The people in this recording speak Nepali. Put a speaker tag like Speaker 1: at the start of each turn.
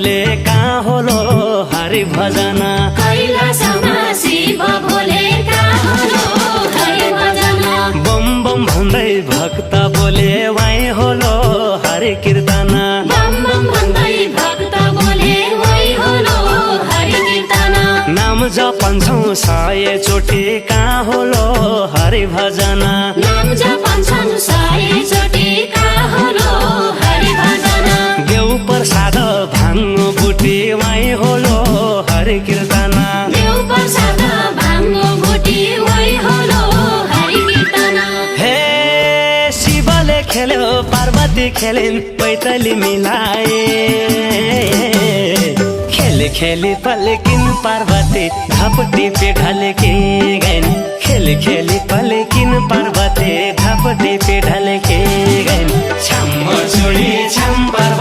Speaker 1: ले कहाँ होलो हरि भजन
Speaker 2: कैलासमा शिव भोले कहाँ होलो हरि भजन
Speaker 1: बम बम भन्दै भक्त बोले वाइ होलो हरि कीर्तन
Speaker 2: बम बम भन्दै भक्त बोले वाइ होलो हरि कीर्तन
Speaker 1: नाम जपन्छौँ 100 चोटि कहाँ होलो हरि भजन
Speaker 2: नाम जपन्छन् 100 चोटि कहाँ होलो हरि भजन
Speaker 1: देउ प्रसाद भाङ्गो बुटी वाइ होलो हरि कीर्तन
Speaker 2: देउ प्रसाद भाङ्गो बुटी वाइ होलो हरि कीर्तन
Speaker 1: हे शिवले खेल्यो पार्वती खेलिन् पैतली मिलाए खेली खेली पल्किन् पार्वती घपटी पे ढल्के गइन् खेली खेली पल्किन् पार्वती घपटी पे ढल्के गइन् छम छोडी छम पार्वती